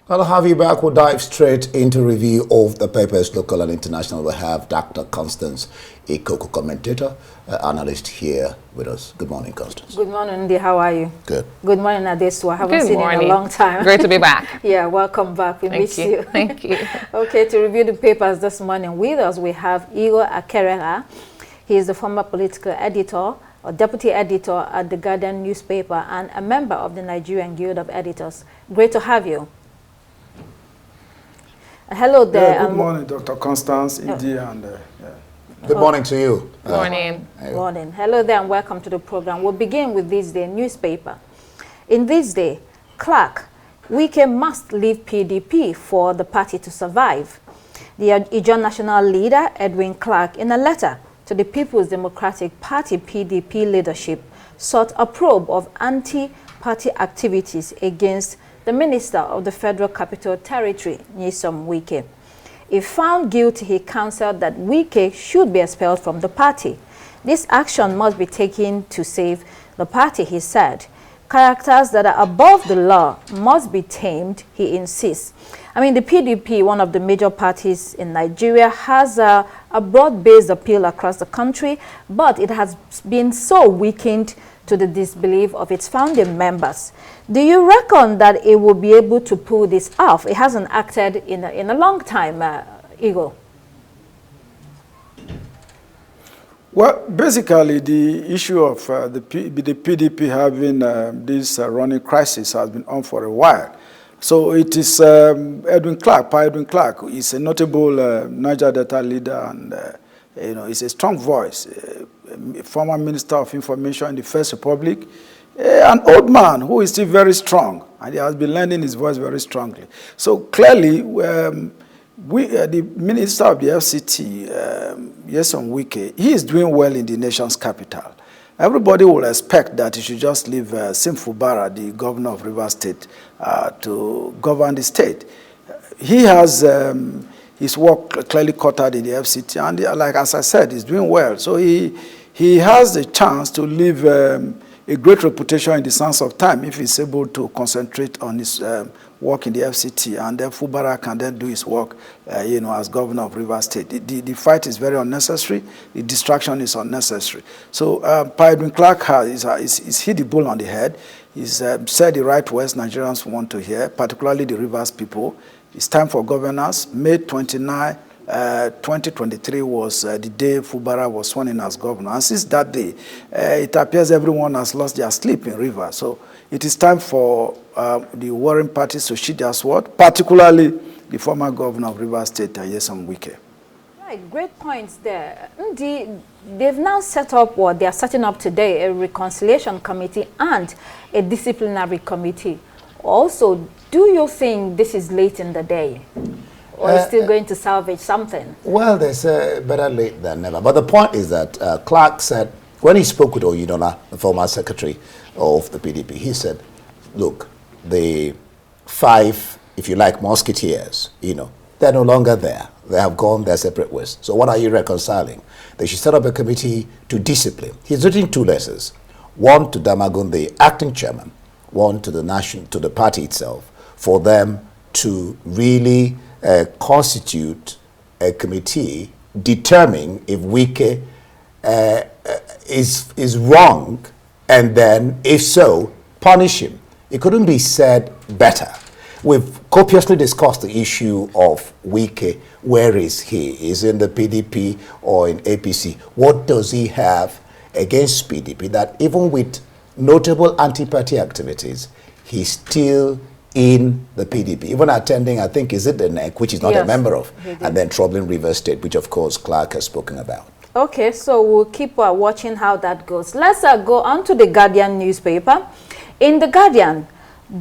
I'll have you back. We'll dive straight into review of the papers, local and international. We have Dr. Constance Ikoko, commentator, analyst here with us. Good morning, Constance. Good morning, Indy. How are you? Good. Good morning, Diaspora. I haven't seen you in a long time. Great to be back. Yeah, welcome back. We miss you. Thank you. Okay, to review the papers this morning with us, we have Igor Akerela. He is the former political editor or deputy editor at the Guardian newspaper and a member of the Nigerian Guild of Editors. Great to have you. Hello there. Yeah, good morning, Dr. Constance, India, and Good morning to you. Good morning. Morning. Hello there and welcome to the program. We'll begin with this day newspaper. In this day, Clark, Wike must leave PDP for the party to survive. The Ijaw national leader, Edwin Clark, in a letter to the People's Democratic Party PDP leadership, sought a probe of anti-party activities against the Minister of the Federal Capital Territory, Nyesom Wike. If found guilty, he counseled that Wike should be expelled from the party. This action must be taken to save the party, he said. Characters that are above the law must be tamed, he insists. I mean, the PDP, one of the major parties in Nigeria, has a broad-based appeal across the country, but it has been so weakened to the disbelief of its founding members. Do you reckon that it will be able to pull this off? It hasn't acted in a long time, Igor. well, basically, the issue of the PDP having this running crisis has been on for a while. So it is Edwin Clark. Edwin Clark is a notable Niger Delta leader, and he's a strong voice. Former Minister of Information in the First Republic, an old man who is still very strong, and he has been lending his voice very strongly. So clearly, the Minister of the FCT, Nyesom Wike, he is doing well in the nation's capital. Everybody will expect that he should just leave Sim Fubara, the governor of Rivers State, to govern the state. He has his work clearly cut out in the FCT, and like as I said, he's doing well. So he has the chance to leave a great reputation in the sense of time if he's able to concentrate on his work in the FCT, and then Fubara can then do his work, as governor of Rivers State. The fight is very unnecessary. The distraction is unnecessary. So Edwin Clark has hit the bull on the head. He's said the right words Nigerians want to hear, particularly the Rivers people. It's time for governance. May 29, 2023 was the day Fubara was sworn in as governor. And since that day, it appears everyone has lost their sleep in Rivers. So it is time for the warring parties to sheath their sword, particularly the former governor of Rivers State, Nyesom Wike. Right, great points there. They've now set up, or they are setting up today, a reconciliation committee and a disciplinary committee. Also, do you think this is late in the day? Or is still going to salvage something? Well, they say better late than never. But the point is that Clark said, when he spoke with Oyinlola, the former secretary of the PDP, he said, look, the 5, if you like, musketeers, they're no longer there. They have gone their separate ways. So what are you reconciling? They should set up a committee to discipline. He's written 2 letters. One to Damagun, the acting chairman, one to the party itself, for them to really constitute a committee determining if Wike is wrong, and then, if so, punish him. It couldn't be said better. We've copiously discussed the issue of Wike. Where is he? Is he in the PDP or in APC? What does he have against PDP that even with notable anti-party activities, he's still in the PDP, even attending, I think, is it the NEC, which is not a member of, and then troubling Rivers State, which of course Clark has spoken about. Okay, so we'll keep watching how that goes. Let's go on to the Guardian newspaper. In the Guardian,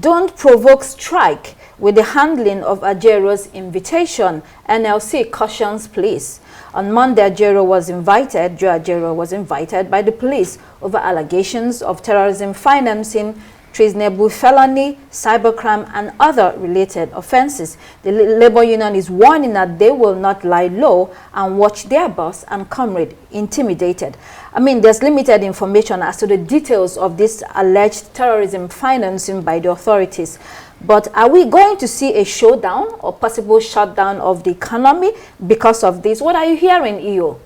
don't provoke strike with the handling of Ajero's invitation. NLC cautions police. On Monday, Joe Ajero was invited by the police over allegations of terrorism financing, treasonable felony, cybercrime, and other related offenses. The labor union is warning that they will not lie low and watch their boss and comrade intimidated. I mean, there's limited information as to the details of this alleged terrorism financing by the authorities. But are we going to see a showdown or possible shutdown of the economy because of this? What are you hearing, EO?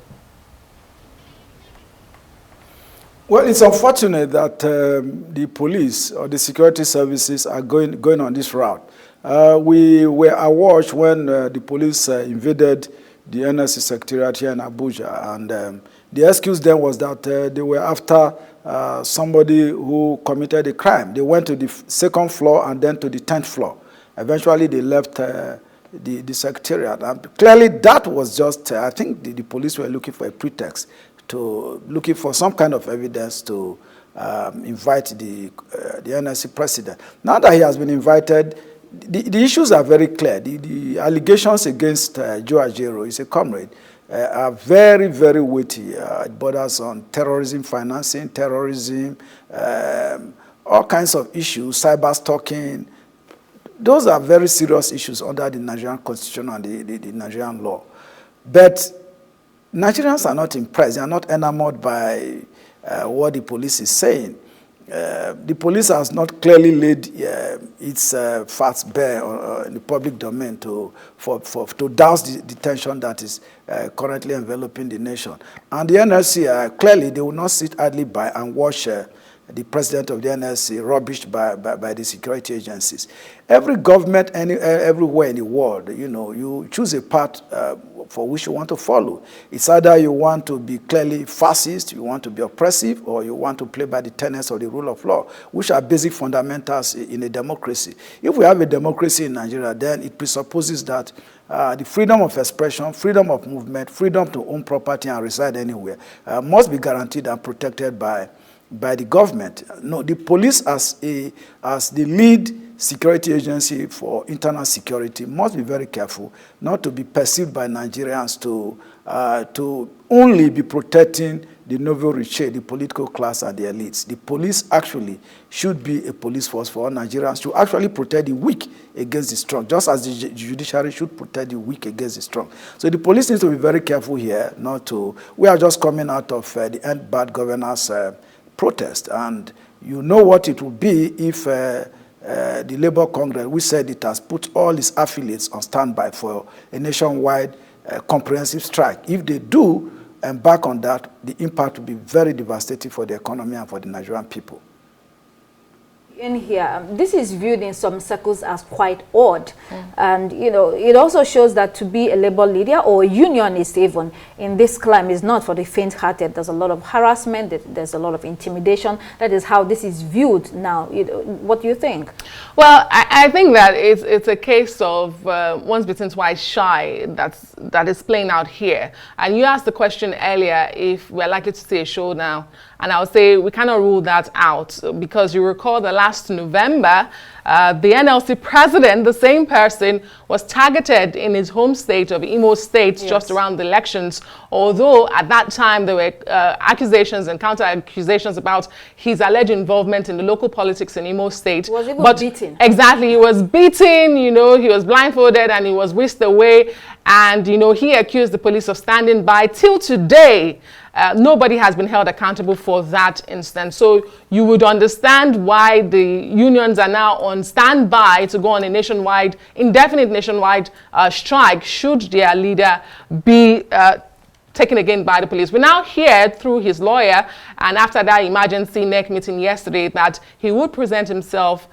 Well, it's unfortunate that the police or the security services are going on this route. We were awash when the police invaded the NSC secretariat here in Abuja, and the excuse then was that they were after somebody who committed a crime. They went to the second floor and then to the 10th floor. Eventually, they left the secretariat. And clearly, that was just, I think the police were looking for a pretext, looking for some kind of evidence to invite the NSC president. Now that he has been invited, the issues are very clear. The allegations against Joe Ajaero, is a comrade, are very, very weighty. It borders on terrorism, financing terrorism, all kinds of issues, cyber stalking. Those are very serious issues under the Nigerian constitution and the Nigerian law. But Nigerians are not impressed. They are not enamored by what the police is saying. The police has not clearly laid its facts bare in the public domain to douse the tension that is currently enveloping the nation. And the NLC, clearly, they will not sit idly by and watch the president of the NLC rubbished by the security agencies. Every government everywhere in the world, you choose a path for which you want to follow. It's either you want to be clearly fascist, you want to be oppressive, or you want to play by the tenets of the rule of law, which are basic fundamentals in a democracy. If we have a democracy in Nigeria, then it presupposes that the freedom of expression, freedom of movement, freedom to own property and reside anywhere must be guaranteed and protected by the government. No, the police as the lead security agency for internal security must be very careful not to be perceived by Nigerians to only be protecting the nouveau riche, the political class and the elites. The police actually should be a police force for all Nigerians to actually protect the weak against the strong, just as the judiciary should protect the weak against the strong. So the police needs to be very careful here not to. We are just coming out of the End Bad Governance protest, and you know what it will be if the Labour Congress, we said it has put all its affiliates on standby for a nationwide comprehensive strike. If they do embark on that, the impact will be very devastating for the economy and for the Nigerian people. In here, this is viewed in some circles as quite odd. And, it also shows that to be a labor leader or a unionist even in this climate is not for the faint-hearted. There's a lot of harassment, there's a lot of intimidation. That is how this is viewed now. What do you think? Well, I think that it's a case of once bitten, twice shy that is playing out here. And you asked the question earlier if we're likely to see a showdown. And I would say we cannot rule that out because you recall the last November, the NLC president, the same person, was targeted in his home state of Imo State just around the elections. Although at that time there were accusations and counter-accusations about his alleged involvement in the local politics in Imo State. He was even beaten. Exactly, he was beaten, he was blindfolded and he was whisked away. And, he accused the police of standing by. Till today, nobody has been held accountable for that instance. So you would understand why the unions are now on standby to go on a indefinite nationwide strike should their leader be taken again by the police. We now hear through his lawyer, and after that emergency NEC meeting yesterday, that he would present himself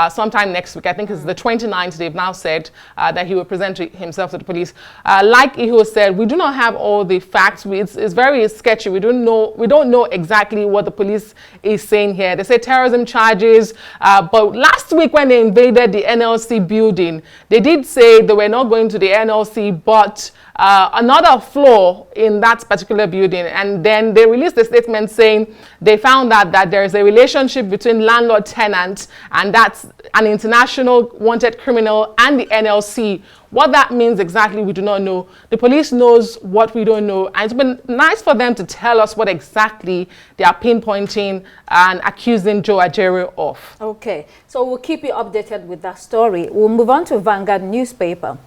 sometime next week. I think it's the 29th, they've now said that he will present himself to the police. Like Iho said, we do not have all the facts. It's very sketchy. We don't know exactly what the police is saying here. They say terrorism charges, but last week when they invaded the NLC building, they did say they were not going to the NLC, but another floor in that particular building. And then they released a statement saying they found out that there is a relationship between landlord-tenant, and that's an international wanted criminal, and the NLC. What that means exactly, we do not know. The police knows what we don't know. And it's been nice for them to tell us what exactly they are pinpointing and accusing Joe Ajaero of. Okay, so we'll keep you updated with that story. We'll move on to Vanguard newspaper.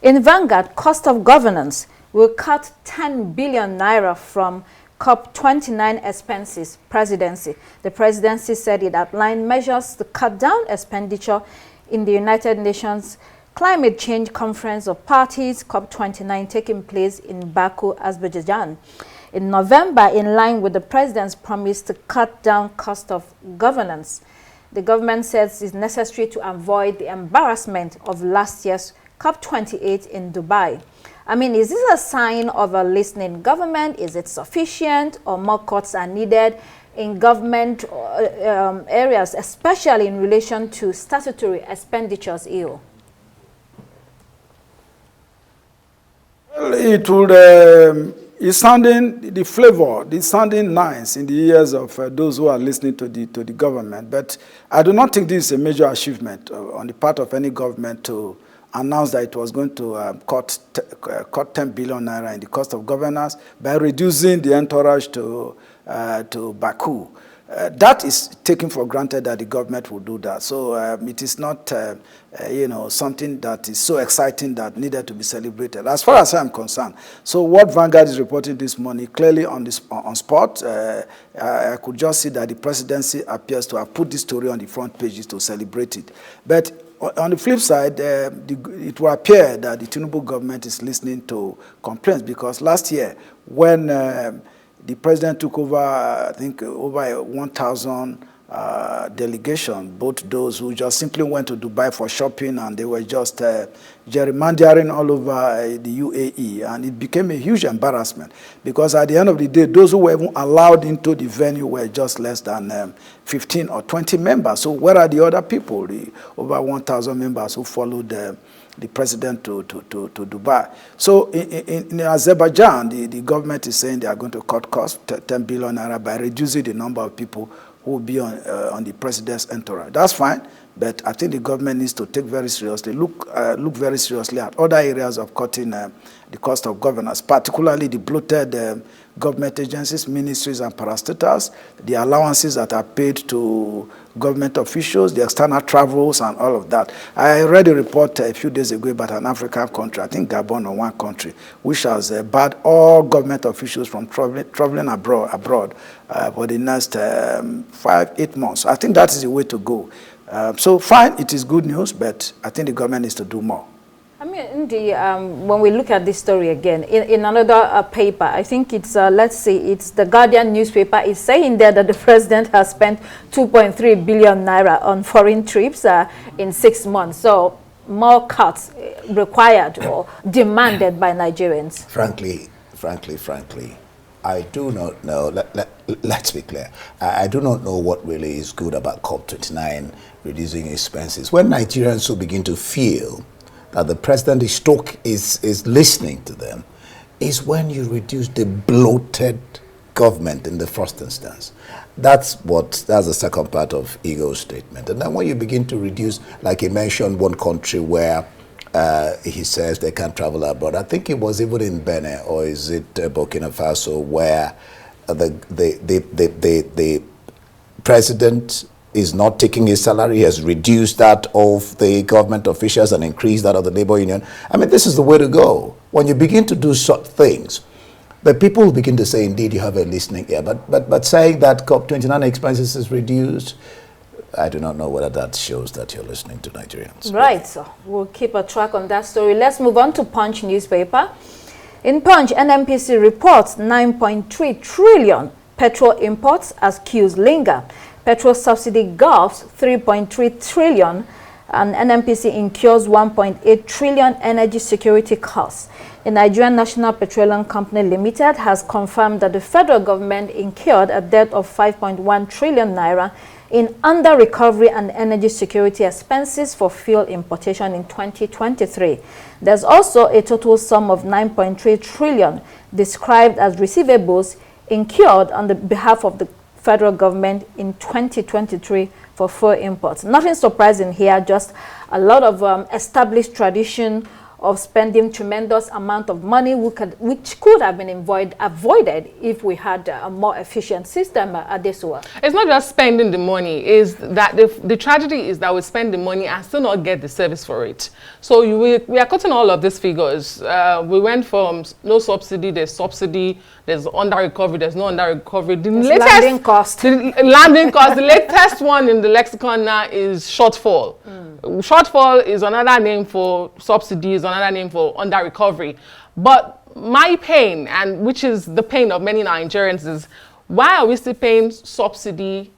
In Vanguard, cost of governance will cut 10 billion naira from COP29 expenses presidency. The presidency said it outlined measures to cut down expenditure in the United Nations Climate Change Conference of Parties, COP29, taking place in Baku, Azerbaijan. In November, in line with the president's promise to cut down cost of governance, the government says it's necessary to avoid the embarrassment of last year's COP28 in Dubai. I mean, is this a sign of a listening government? Is it sufficient, or more cuts are needed in government areas, especially in relation to statutory expenditures? Well, it would, it's sounding nice in the ears of those who are listening to the government. But I do not think this is a major achievement on the part of any government to announce that it was going to cut 10 billion naira in the cost of governance by reducing the entourage to Baku. That is taken for granted that the government will do that. So it is not, something that is so exciting that needed to be celebrated, as far as I'm concerned. So what Vanguard is reporting this morning, clearly on spot, I could just see that the presidency appears to have put this story on the front pages to celebrate it. But on the flip side, it will appear that the Tinubu government is listening to complaints, because last year, when the president took over, I think, over 1,000 delegation, both those who just simply went to Dubai for shopping and they were just gerrymandering all over the UAE, and it became a huge embarrassment, because at the end of the day, those who were even allowed into the venue were just less than 15 or 20 members. So where are the other people, the over 1,000 members who followed the president to Dubai? So in Azerbaijan, the government is saying they are going to cut costs, 10 billion naira, by reducing the number of people who will be on the president's entourage. That's fine, but I think the government needs to take very seriously, look very seriously at other areas of cutting the cost of governance, particularly the bloated government agencies, ministries, and parastatals, the allowances that are paid to government officials, the external travels, and all of that. I read a report a few days ago about an African country, I think Gabon or one country, which has barred all government officials from traveling abroad for the next 5-8 months. I think that is the way to go. So fine, it is good news, but I think the government needs to do more. I mean, when we look at this story again, in another paper, I think it's, let's see, it's the Guardian newspaper, is saying there that the president has spent 2.3 billion naira on foreign trips in 6 months. So more cuts required or demanded by Nigerians. Frankly, I do not know, let's be clear, I do not know what really is good about COP29 reducing expenses. When Nigerians will begin to feel that the president is listening to them, is when you reduce the bloated government in the first instance. That's the second part of Ego's statement. And then when you begin to reduce, like he mentioned one country where he says they can't travel abroad. I think it was even in Benin, or is it Burkina Faso, where the president is not taking his salary, has reduced that of the government officials and increased that of the labor union. I mean, this is the way to go. When you begin to do such things, the people will begin to say, indeed, you have a listening ear. But saying that COP29 expenses is reduced, I do not know whether that shows that you're listening to Nigerians. Right, so we'll keep a track on that story. Let's move on to Punch newspaper. In Punch, NNPC reports 9.3 trillion petrol imports as queues linger. Petrol subsidy gulfs 3.3 trillion, and NNPC incurs 1.8 trillion energy security costs. The Nigerian National Petroleum Company Limited has confirmed that the federal government incurred a debt of 5.1 trillion naira in under-recovery and energy security expenses for fuel importation in 2023. There's also a total sum of 9.3 trillion described as receivables incurred on the behalf of the federal government in 2023 for fuel imports. Nothing surprising here, just a lot of established tradition of spending tremendous amount of money which could have been avoided if we had a more efficient system at this one. It's not just spending the money, is that the tragedy is that we spend the money and still not get the service for it. So we are cutting all of these figures. We went from no subsidy, there's subsidy, there's under recovery, there's no under recovery. The There's latest landing cost. the landing cost, the latest one in the lexicon now is shortfall. Shortfall is another name for subsidies, another name for under recovery. But my pain, and which is the pain of many Nigerians, is why are we still paying subsidy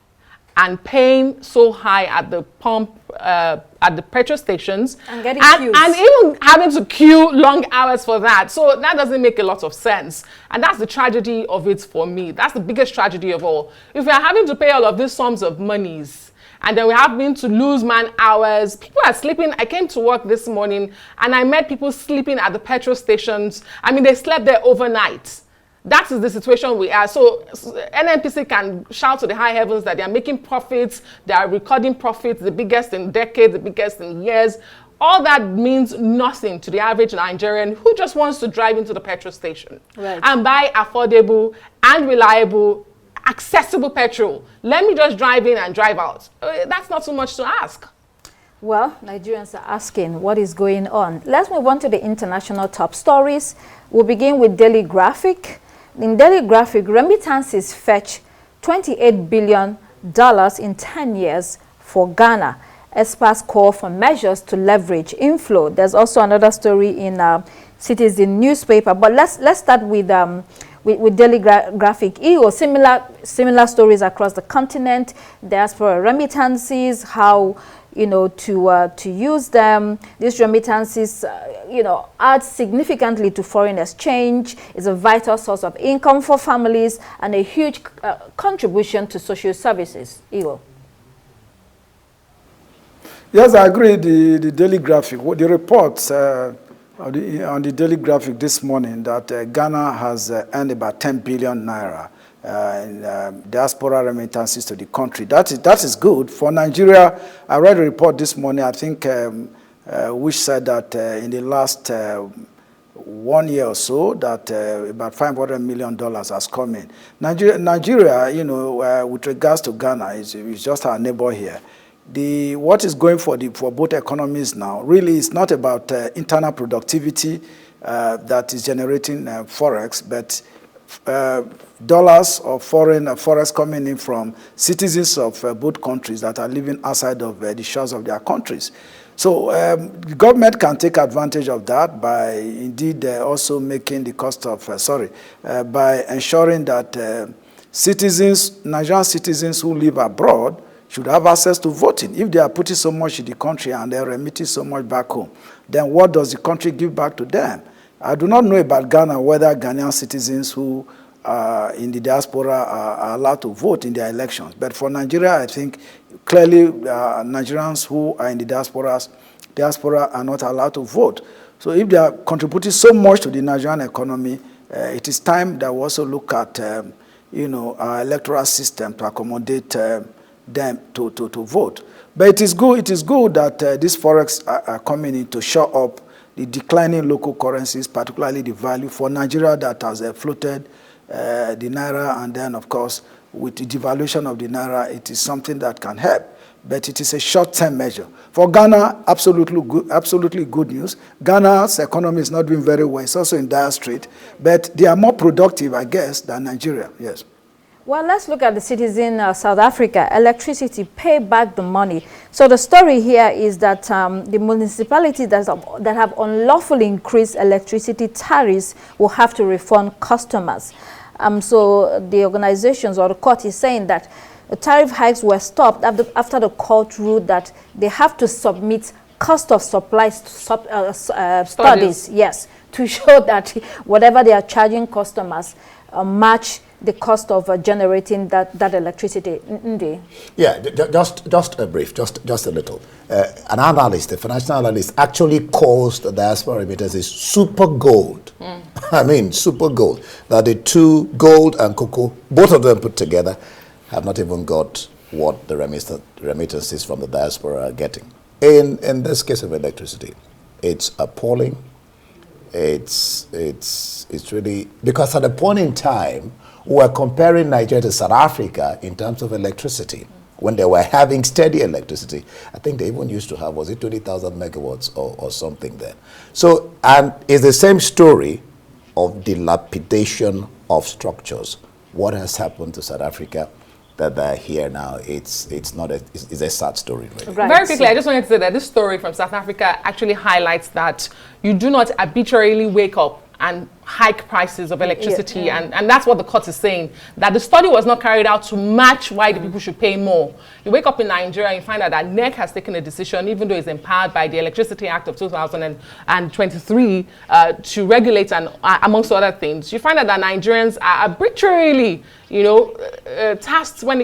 and paying so high at the pump, at the petrol stations, and getting queues, and even having to queue long hours for that? So that doesn't make a lot of sense, and that's the tragedy of it for me. That's the biggest tragedy of all. If we are having to pay all of these sums of monies, and then we have been to lose man hours, people are sleeping. I came to work this morning and I met people sleeping at the petrol stations. I mean, they slept there overnight. That is the situation we are. So NNPC can shout to the high heavens that they are making profits, they are recording profits, the biggest in decades, the biggest in years. All that means nothing to the average Nigerian who just wants to drive into the petrol station and buy affordable and reliable, accessible petrol. Let me just drive in and drive out. That's not so much to ask. Well, Nigerians are asking what is going on. Let's move on to the international top stories. We'll begin with Daily Graphic. In Daily Graphic, remittances fetch $28 billion in 10 years for Ghana. Experts call for measures to leverage inflow. There's also another story in Citizen newspaper. But let's start with Daily Graphic. Similar stories across the continent. Diaspora remittances, how to use them. These remittances, add significantly to foreign exchange. It's a vital source of income for families and a huge contribution to social services. Igor. Yes, I agree. The Daily Graphic, the reports on the Daily Graphic this morning that Ghana has earned about 10 billion naira in diaspora remittances to the country. That is good. For Nigeria, I read a report this morning, I think, which said that in the last 1 year or so, that about $500 million has come in. Nigeria, with regards to Ghana, is just our neighbor here. What is going for both economies now really is not about internal productivity that is generating forex, but dollars of foreign forex coming in from citizens of both countries that are living outside of the shores of their countries. So the government can take advantage of that by indeed also making the cost of, by ensuring that Nigerian citizens who live abroad should have access to voting. If they are putting so much in the country and they are remitting so much back home, then what does the country give back to them? I do not know about Ghana whether Ghanaian citizens who are in the diaspora are allowed to vote in their elections. But for Nigeria, I think clearly Nigerians who are in the diaspora are not allowed to vote. So if they are contributing so much to the Nigerian economy, it is time that we also look at our electoral system to accommodate them to vote. But it is good that these forex are coming in to show up the declining local currencies, particularly the value for Nigeria that has floated the naira, and then of course with the devaluation of the naira, it is something that can help. But it is a short-term measure. For Ghana, absolutely good news. Ghana's economy is not doing very well. It's also in dire strait, but they are more productive, I guess, than Nigeria. Yes. Well, let's look at the citizen South Africa. Electricity, pay back the money. So the story here is that the municipalities that have unlawfully increased electricity tariffs will have to refund customers. So the organizations or the court is saying that the tariff hikes were stopped after the court ruled that they have to submit cost of supply studies, yes, to show that whatever they are charging customers match the cost of generating that electricity. Yeah, just a brief, just a little. An analyst, a financial analyst, actually calls the diaspora remittances super gold. I mean, super gold. That the two, gold and cocoa, both of them put together, have not even got what the remittances from the diaspora are getting. In this case of electricity, it's appalling. It's really, because at a point in time, we were comparing Nigeria to South Africa in terms of electricity. When they were having steady electricity, I think they even used to have, was it 20,000 megawatts or something there. So, and it's the same story of dilapidation of structures. What has happened to South Africa that they're here now? It's a sad story, really. Right. Very quickly, I just wanted to say that this story from South Africa actually highlights that you do not arbitrarily wake up and hike prices of electricity, and that's what the court is saying, that the study was not carried out to match why the people should pay more. You wake up in Nigeria and you find out that NEC has taken a decision, even though it's empowered by the Electricity Act of 2023 to regulate and amongst other things. You find out that Nigerians are arbitrarily, taxed when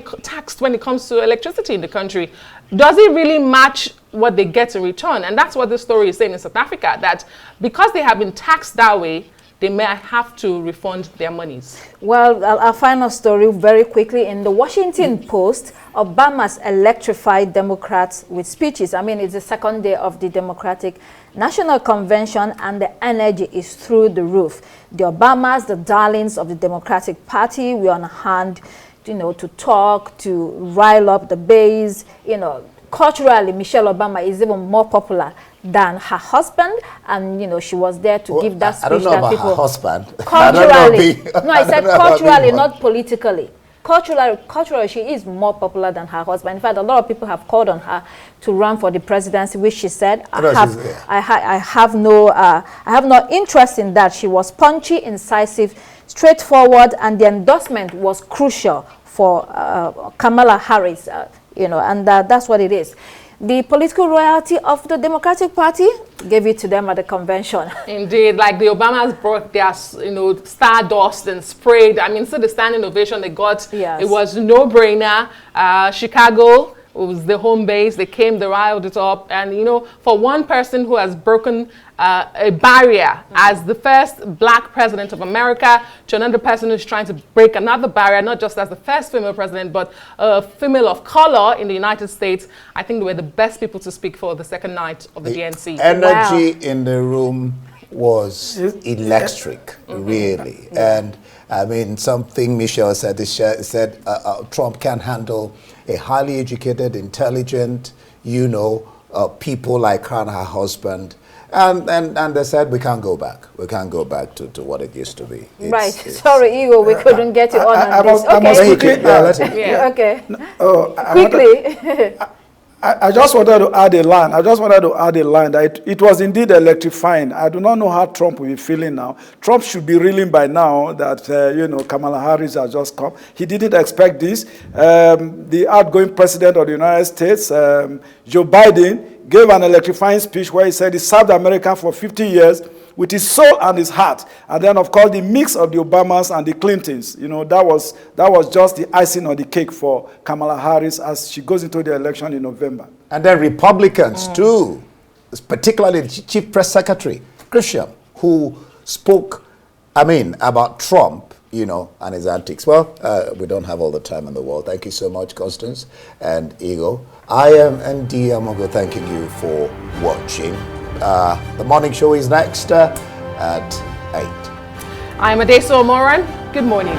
it comes to electricity in the country. Does it really match what they get in return? And that's what this story is saying in South Africa, that because they have been taxed that way, they may have to refund their monies. Well, our final story very quickly. In the Washington Post, Obama's electrified Democrats with speeches. I mean, it's the second day of the Democratic National Convention and the energy is through the roof. The Obamas, the darlings of the Democratic Party, we're on hand, to talk, to rile up the base. Culturally, Michelle Obama is even more popular than her husband, and she was there to give that speech. I don't know that about people, her husband. Culturally, no, I said culturally, not politically. Culturally, she is more popular than her husband. In fact, a lot of people have called on her to run for the presidency, which she said, I have no interest in that. She was punchy, incisive, straightforward, and the endorsement was crucial for Kamala Harris. And that's what it is. The political royalty of the Democratic Party gave it to them at the convention. Indeed, like the Obamas brought their, stardust and sprayed. I mean, so the standing ovation they got, it was no-brainer. Chicago was the home base. They came, they riled it up. And, for one person who has broken a barrier as the first black president of America to another person who's trying to break another barrier, not just as the first female president, but a female of color in the United States, I think they were the best people to speak for the second night of the DNC. Energy in the room was electric, really. And I mean, something Michelle said, Trump can't handle a highly educated, intelligent, people like her and her husband. And they said we can't go back. We can't go back to what it used to be. Sorry, Igor, we couldn't get you on this. Okay. Quickly. I just wanted to add a line. That it was indeed electrifying. I do not know how Trump will be feeling now. Trump should be reeling by now that, Kamala Harris has just come. He didn't expect this. The outgoing president of the United States, Joe Biden, gave an electrifying speech where he said he served America for 50 years with his soul and his heart. And then, of course, the mix of the Obamas and the Clintons, that was just the icing on the cake for Kamala Harris as she goes into the election in November. And then Republicans, too, particularly the Chief Press Secretary, Christian, who spoke, about Trump, and his antics. Well, we don't have all the time in the world. Thank you so much, Constance and Ego. I am ND Amogo, thanking you for watching. The morning show is next at 8. I'm Adeso Omoran. Good morning.